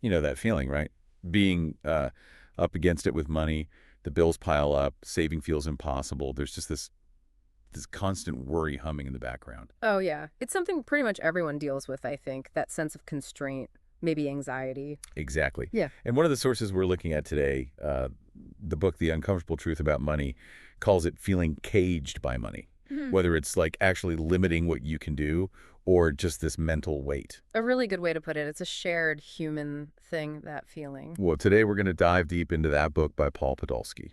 You know that feeling, right? Being up against it with money, the bills pile up, saving feels impossible. There's just this constant worry humming in the background. Oh, yeah. It's something pretty much everyone deals with, I think, that sense of constraint, maybe anxiety. Exactly. Yeah. And one of the sources we're looking at today, the book The Uncomfortable Truth About Money, calls it feeling caged by money, Mhm. whether it's like actually limiting what you can do or just this mental weight. A really good way to put it. It's a shared human thing, that feeling. Well, today we're going to dive deep into that book by Paul Podolsky.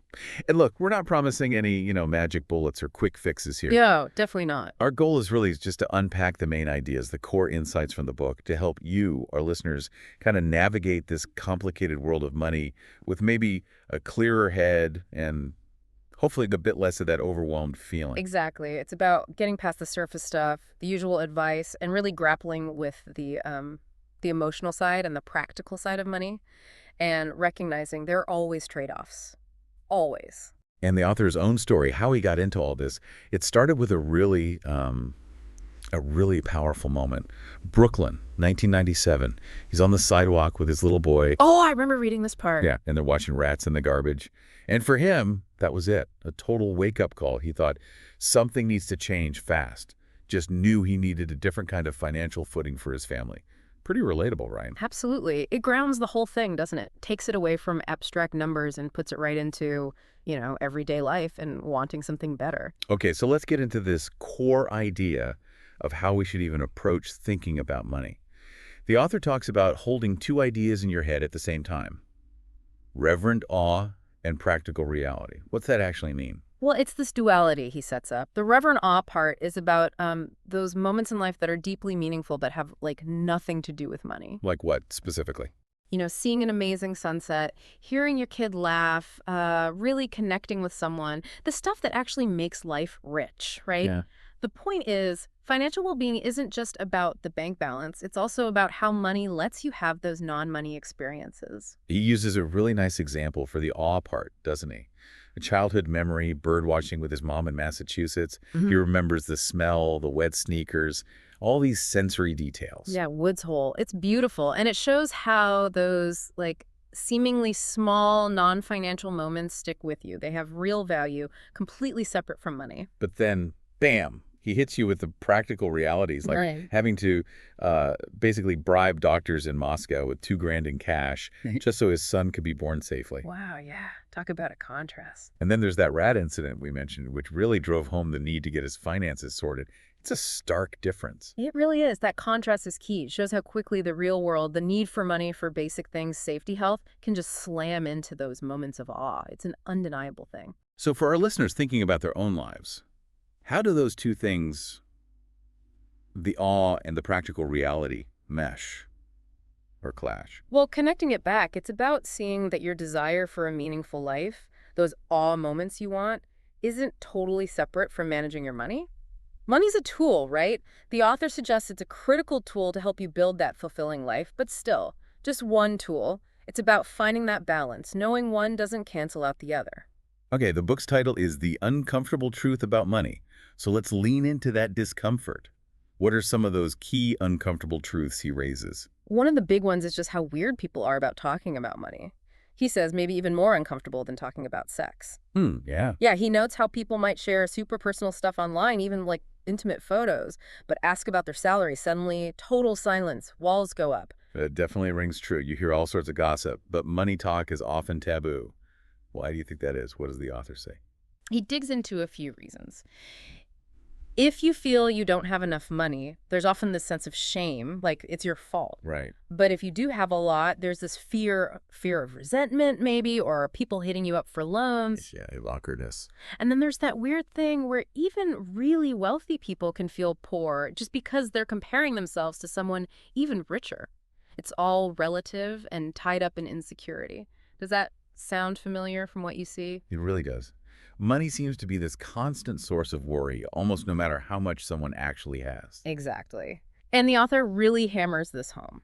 And look, we're not promising any, magic bullets or quick fixes here. Yeah, definitely not. Our goal is really just to unpack the main ideas, the core insights from the book to help you, our listeners, kind of navigate this complicated world of money with maybe a clearer head and hopefully a bit less of that overwhelmed feeling. Exactly. It's about getting past the surface stuff, the usual advice, and really grappling with the emotional side and the practical side of money, and recognizing there are always trade-offs. Always. And the author's own story, how he got into all this, it started with a really powerful moment. Brooklyn, 1997. He's on the sidewalk with his little boy. Oh, I remember reading this part. Yeah, and they're watching rats in the garbage. And for him, that was it. A total wake-up call. He thought something needs to change fast. Just knew he needed a different kind of financial footing for his family. Pretty relatable, Ryan. Absolutely. It grounds the whole thing, doesn't it? Takes it away from abstract numbers and puts it right into, everyday life and wanting something better. Okay, so let's get into this core idea of how we should even approach thinking about money. The author talks about holding two ideas in your head at the same time. Reverent awe and practical reality. What's that actually mean? Well, it's this duality he sets up. The reverent awe part is about those moments in life that are deeply meaningful but have like nothing to do with money. Like what specifically? Seeing an amazing sunset, hearing your kid laugh, really connecting with someone, the stuff that actually makes life rich, right? Yeah. The point is, financial well-being isn't just about the bank balance. It's also about how money lets you have those non-money experiences. He uses a really nice example for the awe part, doesn't he? A childhood memory, bird watching with his mom in Massachusetts. He Mhm. remembers the smell, the wet sneakers, all these sensory details. Yeah, Woods Hole. It's beautiful. And it shows how those, like, seemingly small, non-financial moments stick with you. They have real value, completely separate from money. But then, bam, he hits you with the practical realities, like Right. having to basically bribe doctors in Moscow with $2,000 in cash just so his son could be born safely. Wow, yeah. Talk about a contrast. And then there's that rat incident we mentioned, which really drove home the need to get his finances sorted. It's a stark difference. It really is. That contrast is key. It shows how quickly the real world, the need for money for basic things, safety, health, can just slam into those moments of awe. It's an undeniable thing. So for our listeners thinking about their own lives, how do those two things, the awe and the practical reality, mesh or clash? Well, connecting it back, it's about seeing that your desire for a meaningful life, those awe moments you want, isn't totally separate from managing your money. Money's a tool, right? The author suggests it's a critical tool to help you build that fulfilling life, but still, just one tool. It's about finding that balance, knowing one doesn't cancel out the other. Okay, the book's title is The Uncomfortable Truth About Money. So let's lean into that discomfort. What are some of those key uncomfortable truths he raises? One of the big ones is just how weird people are about talking about money. He says maybe even more uncomfortable than talking about sex. Yeah. Yeah, he notes how people might share super personal stuff online, even like intimate photos, but ask about their salary, suddenly total silence, walls go up. It definitely rings true. You hear all sorts of gossip, but money talk is often taboo. Why do you think that is? What does the author say? He digs into a few reasons. If you feel you don't have enough money, there's often this sense of shame, like it's your fault. Right. But if you do have a lot, there's this fear of resentment maybe, or people hitting you up for loans. Yeah, awkwardness. And then there's that weird thing where even really wealthy people can feel poor just because they're comparing themselves to someone even richer. It's all relative and tied up in insecurity. Does that sound familiar from what you see? It really does. Money seems to be this constant source of worry, almost no matter how much someone actually has. Exactly. And the author really hammers this home.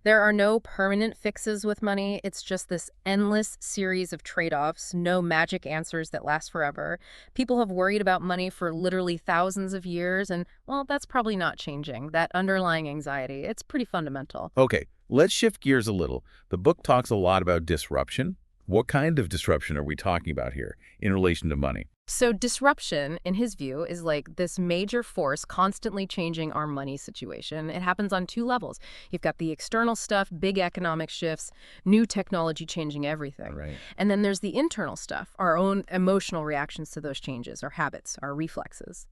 There are no permanent fixes with money. It's just this endless series of trade-offs, no magic answers that last forever. People have worried about money for literally thousands of years, and, well, that's probably not changing. That underlying anxiety, it's pretty fundamental. Okay, Let's shift gears a little. The book talks a lot about disruption. What kind of disruption are we talking about here in relation to money? So disruption, in his view, is like this major force constantly changing our money situation. It happens on two levels. You've got the external stuff, big economic shifts, new technology changing everything. Right. And then there's the internal stuff, our own emotional reactions to those changes, our habits, our reflexes.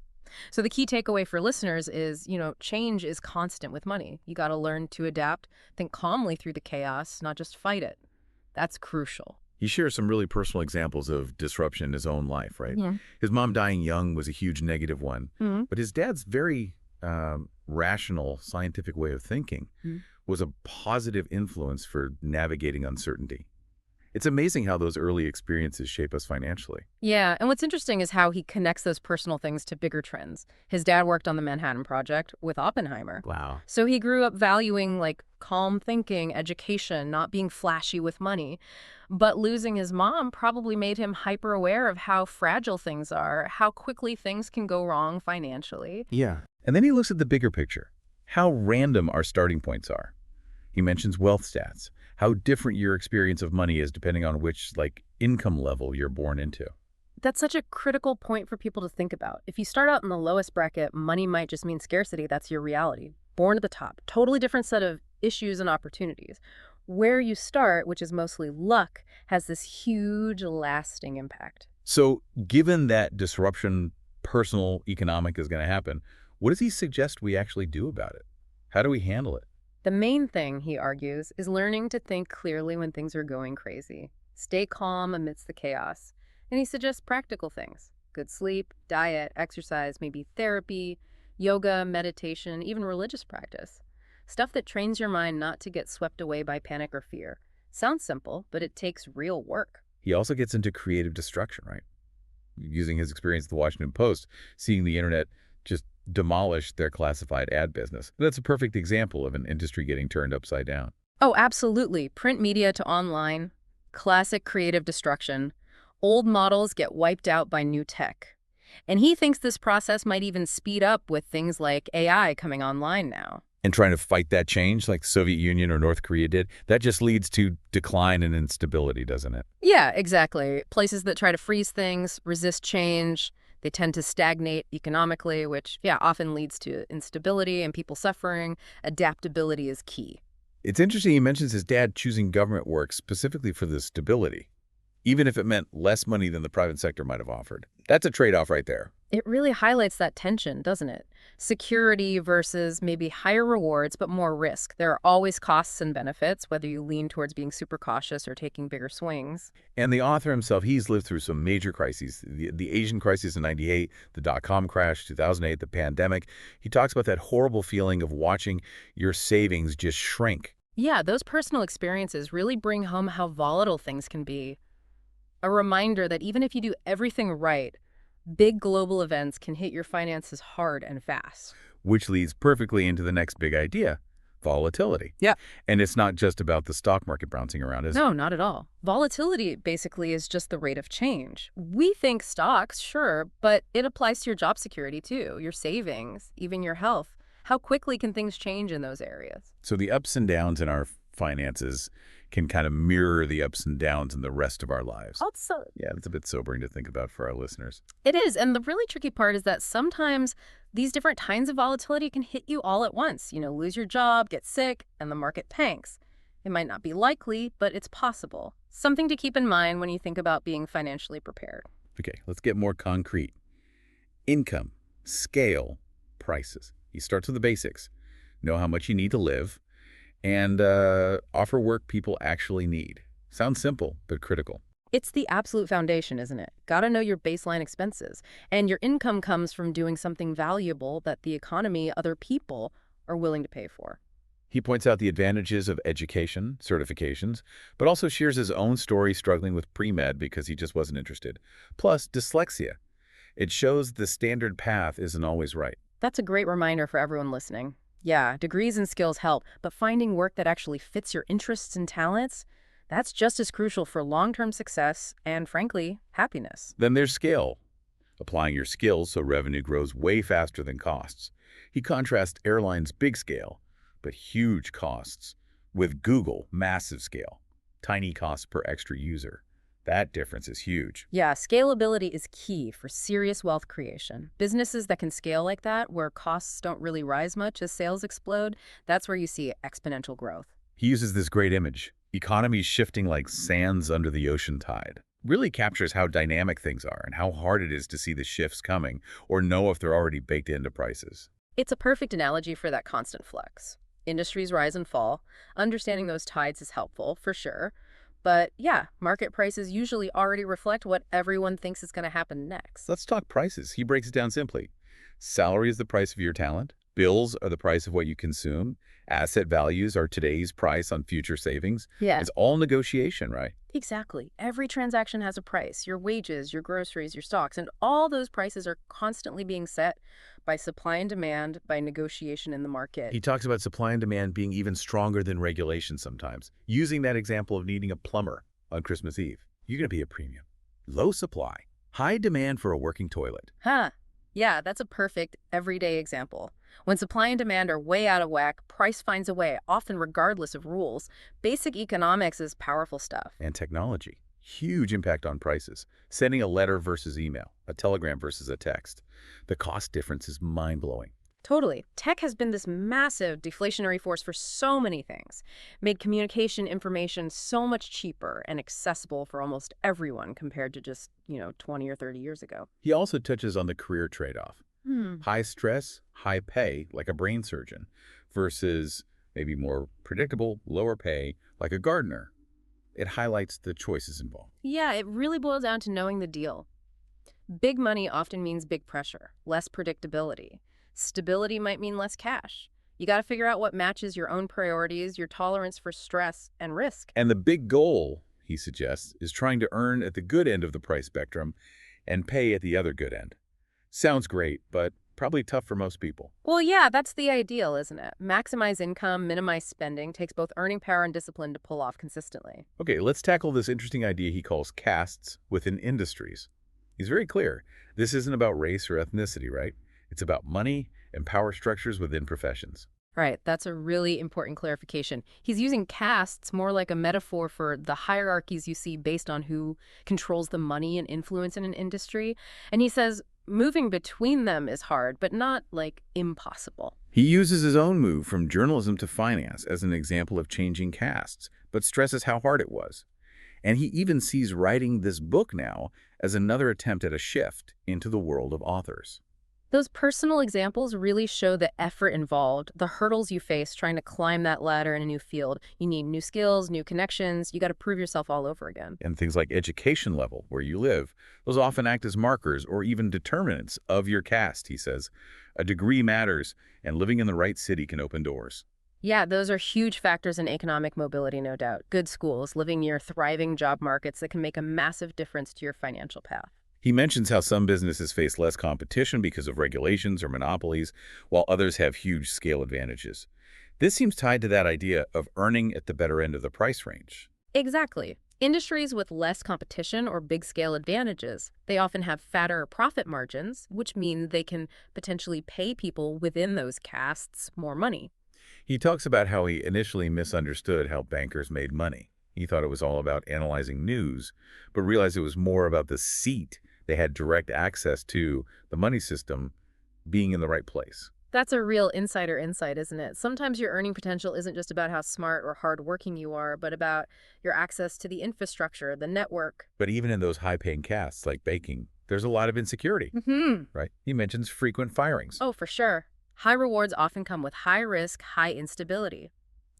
So the key takeaway for listeners is, change is constant with money. You got to learn to adapt, think calmly through the chaos, not just fight it. That's crucial. He shares some really personal examples of disruption in his own life, right? Yeah. His mom dying young was a huge negative one, Mhm. but his dad's very rational, scientific way of thinking Mhm. was a positive influence for navigating uncertainty. It's amazing how those early experiences shape us financially. Yeah, and what's interesting is how he connects those personal things to bigger trends. His dad worked on the Manhattan Project with Oppenheimer. Wow. So he grew up valuing like calm thinking, education, not being flashy with money. But losing his mom probably made him hyper aware of how fragile things are, how quickly things can go wrong financially. Yeah. And then he looks at the bigger picture, how random our starting points are. He mentions wealth stats, how different your experience of money is depending on which, income level you're born into. That's such a critical point for people to think about. If you start out in the lowest bracket, money might just mean scarcity. That's your reality. Born at the top, totally different set of issues and opportunities. Where you start, which is mostly luck, has this huge lasting impact. So given that disruption, personal, economic, is going to happen, what does he suggest we actually do about it? How do we handle it? The main thing, he argues, is learning to think clearly when things are going crazy. Stay calm amidst the chaos. And he suggests practical things. Good sleep, diet, exercise, maybe therapy, yoga, meditation, even religious practice. Stuff that trains your mind not to get swept away by panic or fear. Sounds simple, but it takes real work. He also gets into creative destruction, right? Using his experience at the Washington Post, seeing the internet just demolish their classified ad business. That's a perfect example of an industry getting turned upside down. Oh, absolutely. Print media to online. Classic creative destruction. Old models get wiped out by new tech. And he thinks this process might even speed up with things like AI coming online now. And trying to fight that change like the Soviet Union or North Korea did, that just leads to decline and instability, doesn't it? Yeah, exactly. Places that try to freeze things, resist change, they tend to stagnate economically, which, often leads to instability and people suffering. Adaptability is key. It's interesting he mentions his dad choosing government work specifically for the stability, even if it meant less money than the private sector might have offered. That's a trade-off right there. It really highlights that tension, doesn't it? Security versus maybe higher rewards, but more risk. There are always costs and benefits, whether you lean towards being super cautious or taking bigger swings. And the author himself, he's lived through some major crises. The Asian crisis in '98, the dot-com crash, 2008, the pandemic. He talks about that horrible feeling of watching your savings just shrink. Yeah, those personal experiences really bring home how volatile things can be. A reminder that even if you do everything right, big global events can hit your finances hard and fast. Which leads perfectly into the next big idea, volatility. Yeah. And it's not just about the stock market bouncing around, is it? No, not at all. Volatility basically is just the rate of change. We think stocks, sure, but it applies to your job security too, your savings, even your health. How quickly can things change in those areas? So the ups and downs in our finances can kind of mirror the ups and downs in the rest of our lives. Also, Yeah, that's a bit sobering to think about for our listeners. it is. And the really tricky part is that sometimes these different kinds of volatility can hit you all at once. Lose your job, get sick, and the market tanks. It might not be likely, but it's possible. Something to keep in mind when you think about being financially prepared. Okay, let's get more concrete. Income, scale, prices. He starts with the basics. Know how much you need to live, and offer work people actually need. Sounds simple, but critical. It's the absolute foundation, isn't it? Gotta know your baseline expenses. And your income comes from doing something valuable that the economy, other people, are willing to pay for. He points out the advantages of education, certifications, but also shares his own story struggling with pre-med because he just wasn't interested. Plus, dyslexia. It shows the standard path isn't always right. That's a great reminder for everyone listening. Yeah, degrees and skills help, but finding work that actually fits your interests and talents, that's just as crucial for long-term success and, frankly, happiness. Then there's scale. Applying your skills so revenue grows way faster than costs. He contrasts airlines' big scale, but huge costs, With Google, massive scale, tiny cost per extra user. That difference is huge. Yeah, scalability is key for serious wealth creation. Businesses that can scale like that, where costs don't really rise much as sales explode, that's where you see exponential growth. He uses this great image. Economies shifting like sands under the ocean tide. Really captures how dynamic things are and how hard it is to see the shifts coming or know if they're already baked into prices. It's a perfect analogy for that constant flux. Industries rise and fall. Understanding those tides is helpful, for sure. But yeah, market prices usually already reflect what everyone thinks is going to happen next. Let's talk prices. He breaks it down simply. Salary is the price of your talent. Bills are the price of what you consume. Asset values are today's price on future savings. Yeah, It's all negotiation, right? exactly. Every transaction has a price. Your wages, your groceries, your stocks, and all those prices are constantly being set by supply and demand, by negotiation in the market. He talks about supply and demand being even stronger than regulation sometimes, using that example of needing a plumber on Christmas Eve. You're going to pay a premium. Low supply, high demand for a working toilet. Huh. Yeah, that's a perfect everyday example. When supply and demand are way out of whack, price finds a way, often regardless of rules. Basic economics is powerful stuff. And technology, huge impact on prices. Sending a letter versus email, a telegram versus a text. The cost difference is mind-blowing. Totally. Tech has been this massive deflationary force for so many things, made communication information so much cheaper and accessible for almost everyone compared to just, 20 or 30 years ago. He also touches on the career trade-off. Hmm. High stress, high pay, like a brain surgeon, versus maybe more predictable, lower pay, like a gardener. It highlights the choices involved. Yeah, it really boils down to knowing the deal. Big money often means big pressure, less predictability. Stability might mean less cash. You got to figure out what matches your own priorities, your tolerance for stress and risk. And the big goal, he suggests, is trying to earn at the good end of the price spectrum and pay at the other good end. Sounds great, but probably tough for most people. Well, yeah, that's the ideal, isn't it? Maximize income, minimize spending, takes both earning power and discipline to pull off consistently. Okay, let's tackle this interesting idea he calls castes within industries. He's very clear. This isn't about race or ethnicity, right? It's about money and power structures within professions. Right, that's a really important clarification. He's using castes more like a metaphor for the hierarchies you see based on who controls the money and influence in an industry. And he says moving between them is hard, but not, impossible. He uses his own move from journalism to finance as an example of changing castes, but stresses how hard it was. And he even sees writing this book now as another attempt at a shift into the world of authors. Those personal examples really show the effort involved, the hurdles you face trying to climb that ladder in a new field. You need new skills, new connections. You got to prove yourself all over again. And things like education level, where you live, those often act as markers or even determinants of your caste, he says. A degree matters, and living in the right city can open doors. Yeah, those are huge factors in economic mobility, no doubt. Good schools, living near thriving job markets that can make a massive difference to your financial path. He mentions how some businesses face less competition because of regulations or monopolies, while others have huge scale advantages. This seems tied to that idea of earning at the better end of the price range. Exactly. Industries with less competition or big-scale advantages, they often have fatter profit margins, which mean they can potentially pay people within those castes more money. He talks about how he initially misunderstood how bankers made money. He thought it was all about analyzing news, but realized it was more about the seat they had direct access to, the money system, being in the right place. That's a real insider insight, isn't it? Sometimes your earning potential isn't just about how smart or hardworking you are, but about your access to the infrastructure, the network. But even in those high-paying castes like baking, there's a lot of insecurity, right? He mentions frequent firings. Oh, for sure. High rewards often come with high risk, high instability.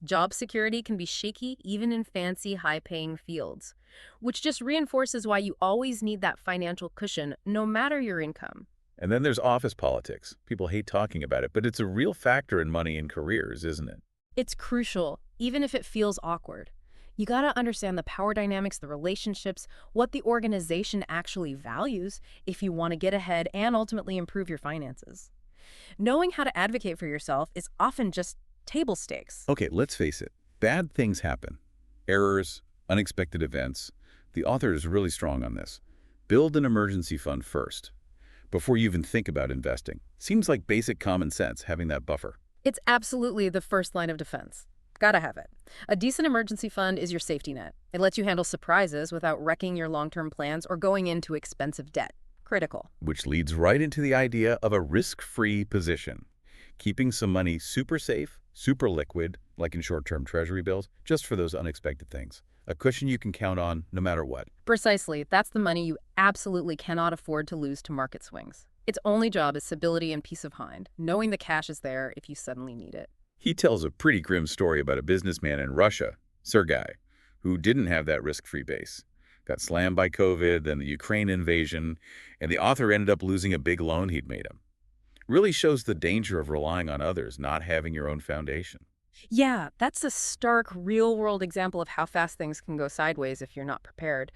Job security can be shaky even in fancy, high-paying fields, which just reinforces why you always need that financial cushion, no matter your income. And then there's office politics. People hate talking about it, but it's a real factor in money and careers, isn't it? It's crucial, even if it feels awkward. You gotta understand the power dynamics, the relationships, what the organization actually values if you want to get ahead and ultimately improve your finances. Knowing how to advocate for yourself is often just table stakes. Okay, let's face it. Bad things happen. Errors, unexpected events. The author is really strong on this. Build an emergency fund first, before you even think about investing. Seems like basic common sense, having that buffer. It's absolutely the first line of defense. Gotta have it. A decent emergency fund is your safety net. It lets you handle surprises without wrecking your long-term plans or going into expensive debt. Critical. Which leads right into the idea of a risk-free position. Keeping some money super safe, super liquid, like in short-term treasury bills, just for those unexpected things. A cushion you can count on no matter what. Precisely. That's the money you absolutely cannot afford to lose to market swings. Its only job is stability and peace of mind, knowing the cash is there if you suddenly need it. He tells a pretty grim story about a businessman in Russia, Sergei, who didn't have that risk-free base. Got slammed by COVID, then the Ukraine invasion, and the author ended up losing a big loan he'd made him. Really shows the danger of relying on others, not having your own foundation. Yeah, that's a stark, real-world example of how fast things can go sideways if you're not prepared.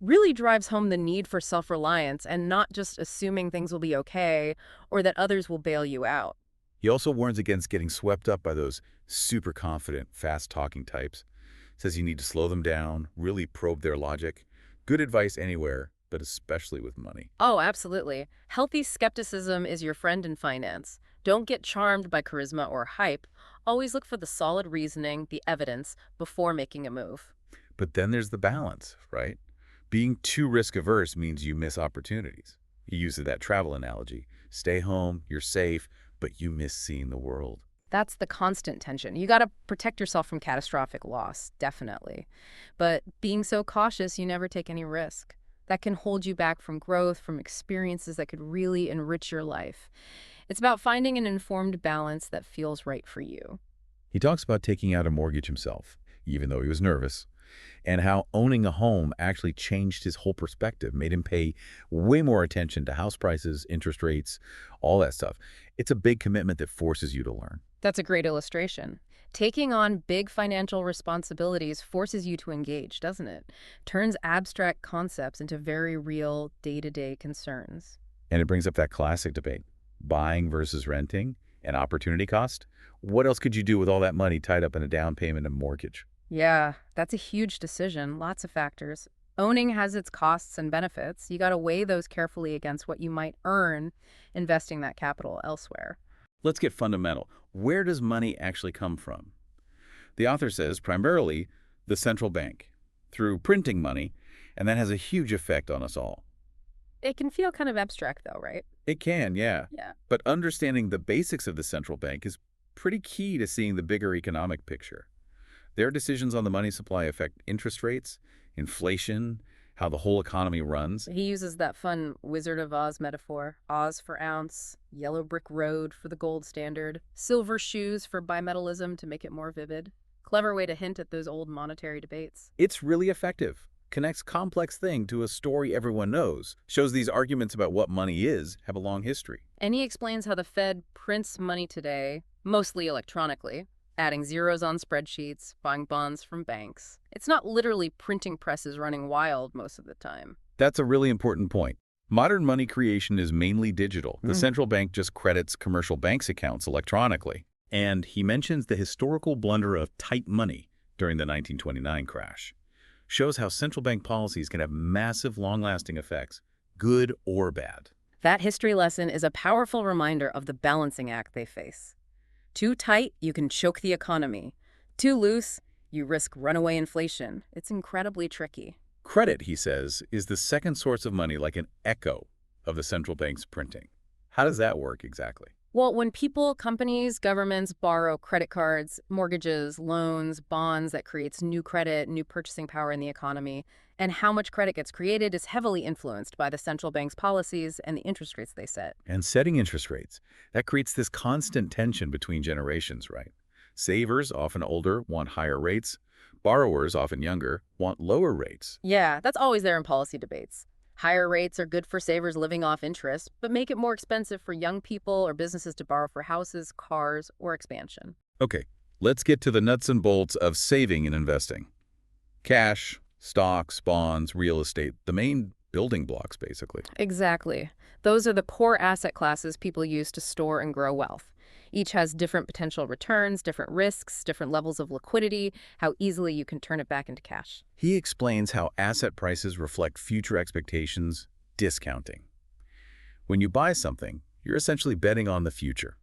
Really drives home the need for self-reliance and not just assuming things will be okay or that others will bail you out. He also warns against getting swept up by those super confident, fast-talking types. Says you need to slow them down, really probe their logic. Good advice anywhere, but especially with money. Oh, absolutely. Healthy skepticism is your friend in finance. Don't get charmed by charisma or hype. Always look for the solid reasoning, the evidence, before making a move. But then there's the balance, right? Being too risk-averse means you miss opportunities. He uses that travel analogy. Stay home, you're safe, but you miss seeing the world. That's the constant tension. You got to protect yourself from catastrophic loss, definitely. But being so cautious, you never take any risk. That can hold you back from growth, from experiences that could really enrich your life. It's about finding an informed balance that feels right for you. He talks about taking out a mortgage himself, even though he was nervous, and how owning a home actually changed his whole perspective, made him pay way more attention to house prices, interest rates, all that stuff. It's a big commitment that forces you to learn. That's a great illustration. Taking on big financial responsibilities forces you to engage, doesn't it? Turns abstract concepts into very real, day-to-day concerns. And it brings up that classic debate, buying versus renting and opportunity cost. What else could you do with all that money tied up in a down payment and mortgage? Yeah, that's a huge decision. Lots of factors. Owning has its costs and benefits. You got to weigh those carefully against what you might earn investing that capital elsewhere. Let's get fundamental. Where does money actually come from? The author says primarily the central bank, through printing money, and that has a huge effect on us all. It can feel kind of abstract though, right? It can, yeah. Yeah. But understanding the basics of the central bank is pretty key to seeing the bigger economic picture. Their decisions on the money supply affect interest rates, inflation, how the whole economy runs. He uses that fun Wizard of Oz metaphor. Oz for ounce, yellow brick road for the gold standard, silver shoes for bimetallism to make it more vivid. Clever way to hint at those old monetary debates. It's really effective. Connects complex thing to a story everyone knows. Shows these arguments about what money is have a long history. And he explains how the Fed prints money today, mostly electronically, adding zeros on spreadsheets, buying bonds from banks. It's not literally printing presses running wild most of the time. That's a really important point. Modern money creation is mainly digital. The central bank just credits commercial banks' accounts electronically. And he mentions the historical blunder of tight money during the 1929 crash. Shows how central bank policies can have massive, long-lasting effects, good or bad. That history lesson is a powerful reminder of the balancing act they face. Too tight, you can choke the economy. Too loose, you risk runaway inflation. It's incredibly tricky. Credit, he says, is the second source of money, like an echo of the central bank's printing. How does that work exactly? Well, when people, companies, governments borrow credit cards, mortgages, loans, bonds, that creates new credit, new purchasing power in the economy. And how much credit gets created is heavily influenced by the central bank's policies and the interest rates they set. And setting interest rates, that creates this constant tension between generations, right? Savers, often older, want higher rates. Borrowers, often younger, want lower rates. Yeah, that's always there in policy debates. Higher rates are good for savers living off interest, but make it more expensive for young people or businesses to borrow for houses, cars, or expansion. Okay, let's get to the nuts and bolts of saving and investing. Cash, stocks, bonds, real estate, the main building blocks, basically. Exactly. Those are the core asset classes people use to store and grow wealth. Each has different potential returns, different risks, different levels of liquidity, how easily you can turn it back into cash. He explains how asset prices reflect future expectations, discounting. When you buy something, you're essentially betting on the future.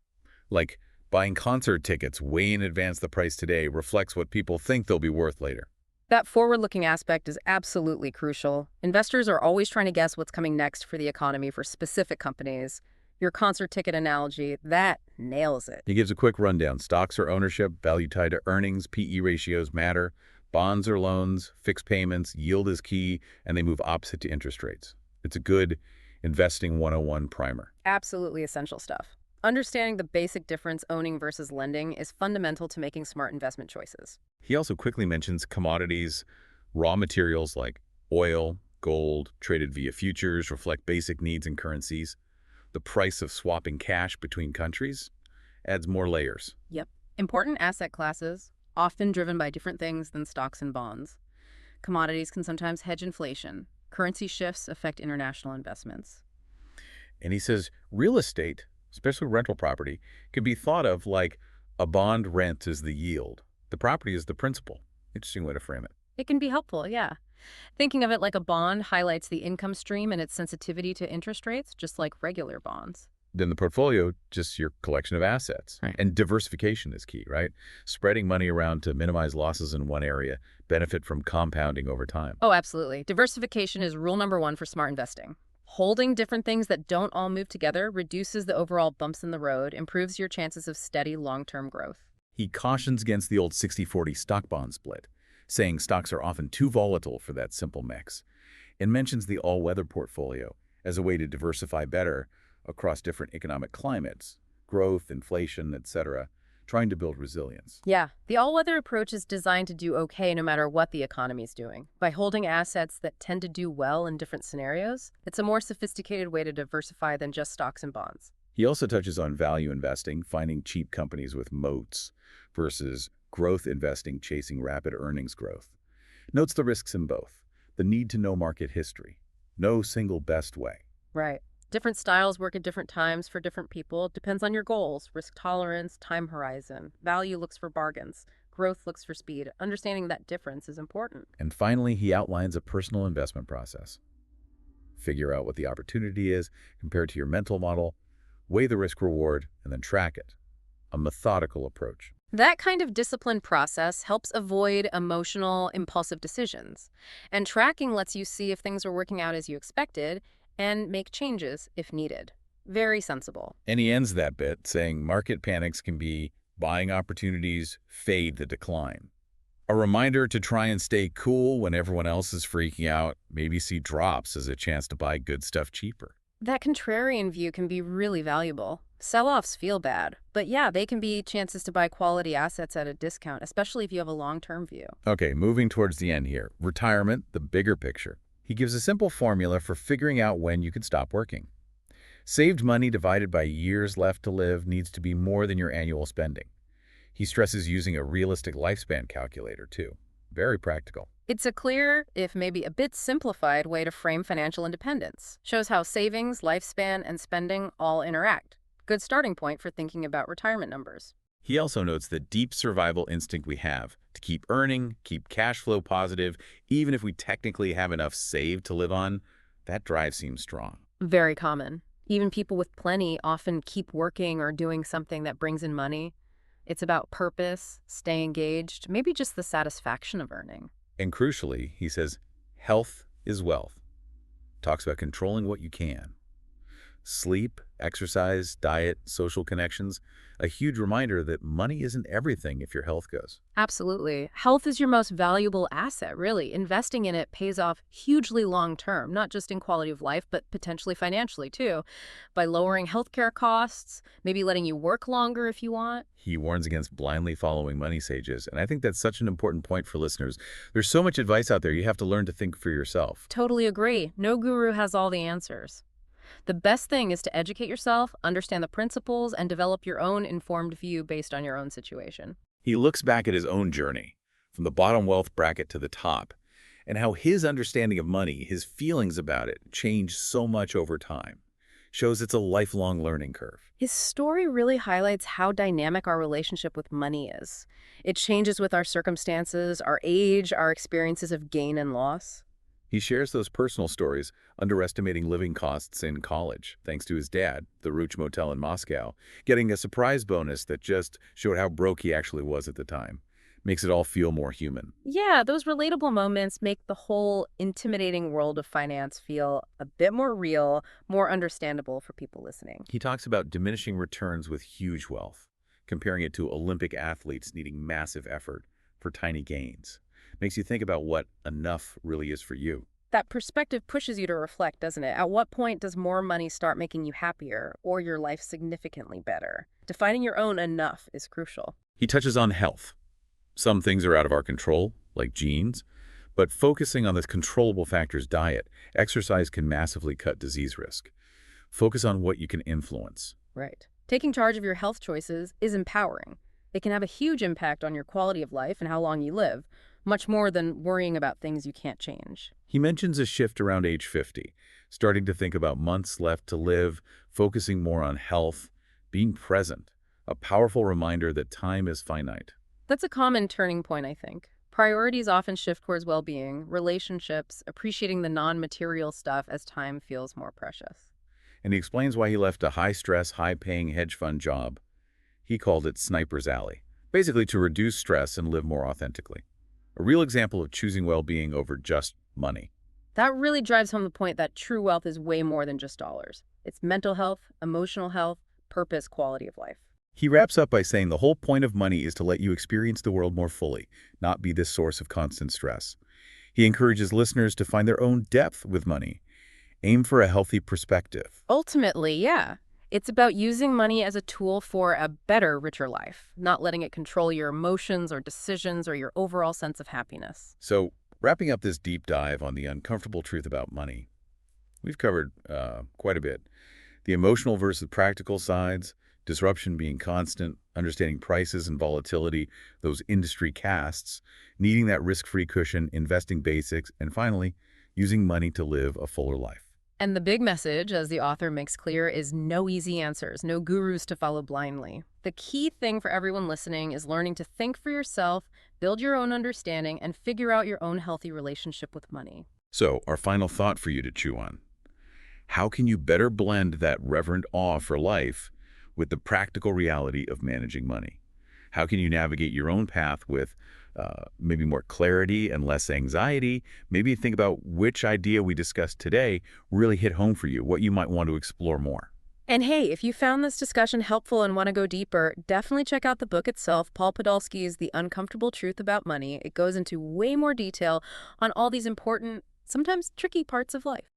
Like Buying concert tickets way in advance the price today reflects what people think they'll be worth later. That forward-looking aspect is absolutely crucial. Investors are always trying to guess what's coming next for the economy for specific companies. Your concert ticket analogy, that nails it. He gives a quick rundown. Stocks are ownership, value tied to earnings, PE ratios matter, bonds are loans, fixed payments, yield is key, and they move opposite to interest rates. It's a good investing 101 primer. Absolutely essential stuff. Understanding the basic difference owning versus lending is fundamental to making smart investment choices. He also quickly mentions commodities, raw materials like oil, gold, traded via futures reflect basic needs in currencies. The price of swapping cash between countries adds more layers. Yep. Important asset classes, often driven by different things than stocks and bonds. Commodities can sometimes hedge inflation. Currency shifts affect international investments. And he says real estate, especially rental property, can be thought of like a bond rent is the yield. The property is the principal. Interesting way to frame it. It can be helpful, yeah. Thinking of it like a bond highlights the income stream and its sensitivity to interest rates, just like regular bonds. Then the portfolio, just your collection of assets. Right. And diversification is key, right? Spreading money around to minimize losses in one area, benefit from compounding over time. Oh, absolutely. Diversification is rule number one for smart investing. Holding different things that don't all move together reduces the overall bumps in the road, improves your chances of steady long-term growth. He cautions against the old 60-40 stock-bond split, saying stocks are often too volatile for that simple mix, and mentions the all-weather portfolio as a way to diversify better across different economic climates, growth, inflation, etc., trying to build resilience. Yeah, the all-weather approach is designed to do okay no matter what the economy's doing. By holding assets that tend to do well in different scenarios, it's a more sophisticated way to diversify than just stocks and bonds. He also touches on value investing, finding cheap companies with moats, versus growth investing, chasing rapid earnings growth. Notes the risks in both. The need to know market history. No single best way. Right. Different styles work at different times for different people. It depends on your goals, risk tolerance, time horizon. Value looks for bargains. Growth looks for speed. Understanding that difference is important. And finally, he outlines a personal investment process. Figure out what the opportunity is compared to your mental model, weigh the risk-reward, and then track it. A methodical approach. That kind of disciplined process helps avoid emotional, impulsive decisions. And tracking lets you see if things are working out as you expected and make changes if needed. Very sensible. And he ends that bit saying market panics can be buying opportunities, fade the decline. A reminder to try and stay cool when everyone else is freaking out, maybe see drops as a chance to buy good stuff cheaper. That contrarian view can be really valuable. Sell-offs feel bad, but yeah, they can be chances to buy quality assets at a discount, especially if you have a long-term view. Okay, moving towards the end here. Retirement, the bigger picture. He gives a simple formula for figuring out when you can stop working. Saved money divided by years left to live needs to be more than your annual spending. He stresses using a realistic lifespan calculator, too. Very practical. It's a clear, if maybe a bit simplified, way to frame financial independence. Shows how savings, lifespan, and spending all interact. Good starting point for thinking about retirement numbers. He also notes the deep survival instinct we have to keep earning, keep cash flow positive, even if we technically have enough saved to live on. That drive seems strong. Very common. Even people with plenty often keep working or doing something that brings in money. It's about purpose, stay engaged, maybe just the satisfaction of earning. And crucially, he says, health is wealth. Talks about controlling what you can. Sleep, exercise, diet, social connections, a huge reminder that money isn't everything if your health goes. Absolutely. Health is your most valuable asset, really. Investing in it pays off hugely long-term, not just in quality of life, but potentially financially, too, by lowering healthcare costs, maybe letting you work longer if you want. He warns against blindly following money sages, and I think that's such an important point for listeners. There's so much advice out there, you have to learn to think for yourself. Totally agree. No guru has all the answers. The best thing is to educate yourself, understand the principles, and develop your own informed view based on your own situation. He looks back at his own journey, from the bottom wealth bracket to the top, and how his understanding of money, his feelings about it, changed so much over time. Shows it's a lifelong learning curve. His story really highlights how dynamic our relationship with money is. It changes with our circumstances, our age, our experiences of gain and loss. He shares those personal stories, underestimating living costs in college, thanks to his dad, the Ruch Motel in Moscow, getting a surprise bonus that just showed how broke he actually was at the time. Makes it all feel more human. Yeah, those relatable moments make the whole intimidating world of finance feel a bit more real, more understandable for people listening. He talks about diminishing returns with huge wealth, comparing it to Olympic athletes needing massive effort for tiny gains. Makes you think about what enough really is for you. That perspective pushes you to reflect, doesn't it? At what point does more money start making you happier or your life significantly better? Defining your own enough is crucial. He touches on health. Some things are out of our control, like genes, but focusing on the controllable factors diet, exercise can massively cut disease risk. Focus on what you can influence. Right. Taking charge of your health choices is empowering. It can have a huge impact on your quality of life and how long you live, much more than worrying about things you can't change. He mentions a shift around age 50, starting to think about months left to live, focusing more on health, being present, a powerful reminder that time is finite. That's a common turning point, I think. Priorities often shift towards well-being, relationships, appreciating the non-material stuff as time feels more precious. And he explains why he left a high-stress, high-paying hedge fund job. He called it Sniper's Alley, basically to reduce stress and live more authentically. A real example of choosing well-being over just money. That really drives home the point that true wealth is way more than just dollars. It's mental health, emotional health, purpose, quality of life. He wraps up by saying the whole point of money is to let you experience the world more fully, not be this source of constant stress. He encourages listeners to find their own depth with money. Aim for a healthy perspective. Ultimately, yeah. It's about using money as a tool for a better, richer life, not letting it control your emotions or decisions or your overall sense of happiness. So, wrapping up this deep dive on the uncomfortable truth about money, we've covered quite a bit. The emotional versus practical sides, disruption being constant, understanding prices and volatility, those industry casts, needing that risk-free cushion, investing basics, and finally, using money to live a fuller life. And the big message, as the author makes clear, is no easy answers, no gurus to follow blindly. The key thing for everyone listening is learning to think for yourself, build your own understanding, and figure out your own healthy relationship with money. So, our final thought for you to chew on. How can you better blend that reverent awe for life with the practical reality of managing money? How can you navigate your own path with maybe more clarity and less anxiety? Maybe think about which idea we discussed today really hit home for you, what you might want to explore more. And hey, if you found this discussion helpful and want to go deeper, definitely check out the book itself, Paul Podolsky's The Uncomfortable Truth About Money. It goes into way more detail on all these important, sometimes tricky parts of life.